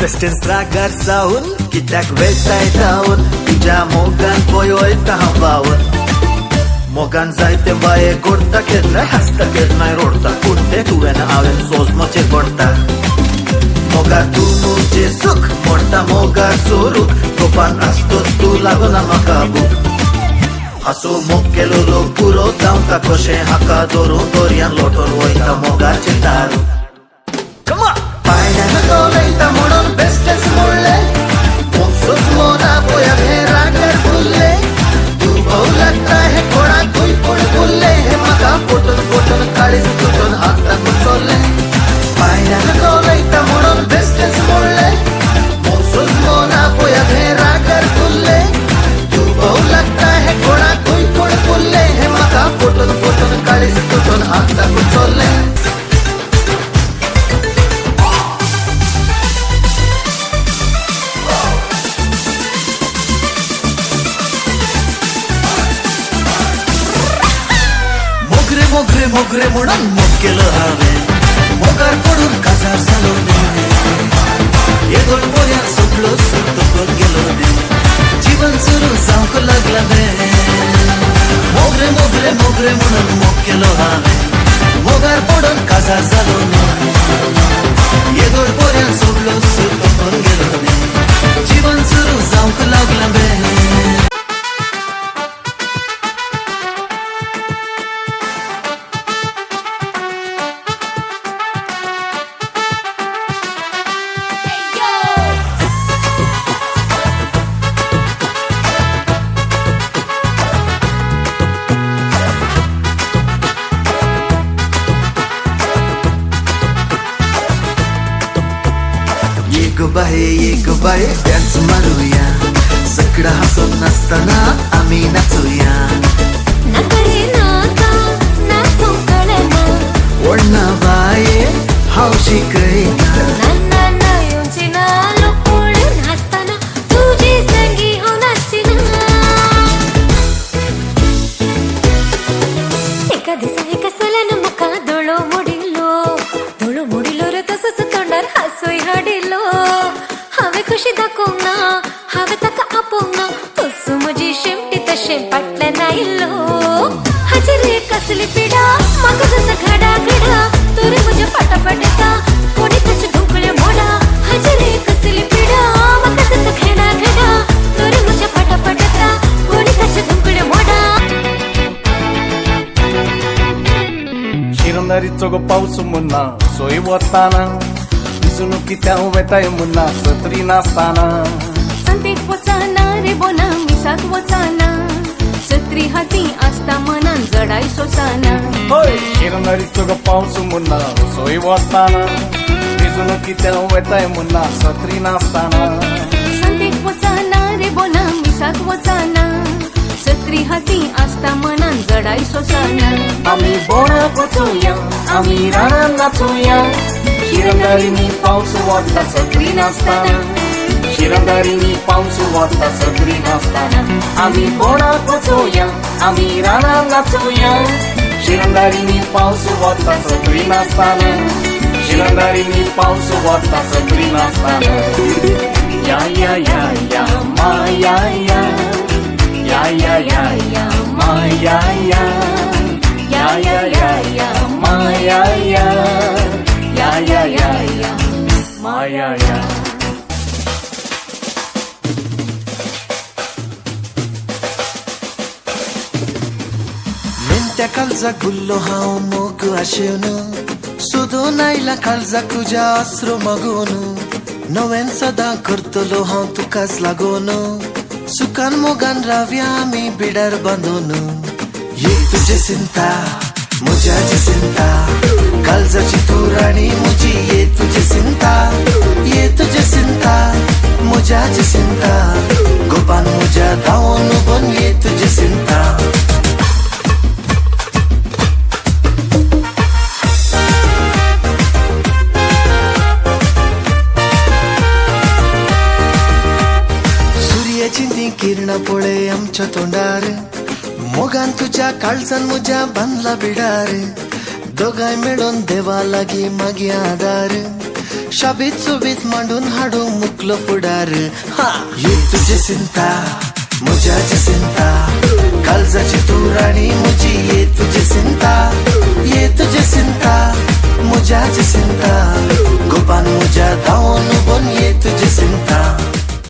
बेस्टेन्स रागार जाऊन कित्याक वेचताय जाऊन तुझ्या मोगान पळयता हांव बावन मोगान जायते बाये गोडता केन्नाय हांसता केन्नाय रोडता पूण ते तुवें हांवें सोजमोचेर पडटा मोगार तूं मुजे सूख मोडटा मोगार चोरूक तोपान आसतोच तूं लागना म्हाका बूक हांसो मोग केलो लोक पुरो जावता कशें हाका धरून दर्यान लोटून वयता मोगाचें दारू पायण्यान तोलयता म्हणून बेस्टेच मोडले मोगसोच मोना पळया हे रागार फुल्ले तूं भोव लागता हे कोणाकूय पूण फुल्ले हे म्हाका फुटून फुटून काळीज तुटून हाताकून चोरले पायण्यान तोलयता म्हणून बेस्टेच मोडले मोगसोच मोना पळया हे रागार फुल्ले तूं भोव लागता हे कोणाकूय पूण फुल्ले हे म्हाका फुटून फुटून काळीज तुटून हाताकून चोरले मोगरे मोगरे म्हणून मोग केलं हांवें मोगार पडून काजार जालो ये दोन पोऱ्याक सोडलो सोडून गेलो जीवन सुरू जावंक लागला मोगरे मोगरे मोगरे म्हणून मोग केलो हांवें मोगार पडून काजार जालो ये दोन पोऱ्याक सोडलो सोडून गेलो जीवन सुरू जावंक लागला एक बाये डान्स मारूया सगळं हसून नसताना आम्ही नाचूया ओढणा बाये हौशी कळीना एका दिसा एका सल्यान म्हाका दोळो मोडिलो रे तसोच तोंडार हासूय हाडिलो हांवें कशी दाखोवंक ना हांवें ताका आपोवंक ना तसो म्हजी शेमटी तशें फाटल्यान आयिल्लो हाची रे कसली पिडा म्हाका जाता घडा घडा तरी म्हज्या फाटाफाट येता कोणी ताचे धुकळे मोडा हाची रे कसली पिडा म्हाका जाता घडा घडा तरी म्हज्या फाटाफाट येता कोणी ताचे धुकळे मोडा शिरंदारीचो गो पावस मुन्ना सोय वताना कित्या वेताय मुन्ना सत्री नासताना संतेक वचाना रे बोना मिसाक वचाना सत्री हाती आसता मनान जडाय सोसाना शिरंदारीचो गो पावस मुन्ना सोय वताना भिजून कित्या वेताय मुन्ना सत्री नासताना संतेक वचाना रे बोना मिसाक वचाना सत्री हाती आसता मनान जडाय सोसाना आमी बोणाक वचूया आमी रानान नाचूया शिरंदारीनी पावस वता सत्री नासताना शिरंदारीनी पावस वता सत्री नासताना आमी बोणाक वचूया आमी रानान नाचूया शिरंदारीनी पावस वता सत्री नासताना शिरंदारीनी पावस वता सत्री नासताना या या या या माया या या या या या माया या या या या या माया या या या या या माया या मेंत्या काळजा गुल्लो हांव मोग आशेवन सोदून आयला काळजा तुज्या आसरो मागून नवेन सदां करतलो हांव तुकाच लागून सुखान मोगान रावया आमी बिडार बांदून ये तुजे चिंता म्हज्या चिंता काळजाची तू राणी म्हजी ये तुजे चिंता म्हज्या चिंता गोपान म्हज्या धांवून उबोन ये तुजे चिंता किरणा पळय आमच्या तोंडार मोगान तुझ्या काळजान म्हज्या बांदला बिडार दोगांय मेळून देवा लागीं मागी आदार शाबीत सुबीत मांडून हाडू मुकलो फुडार हा ये तुझी चिंता म्हज्या चिंता काळजाची तू राणी म्हजी ये तुझी चिंता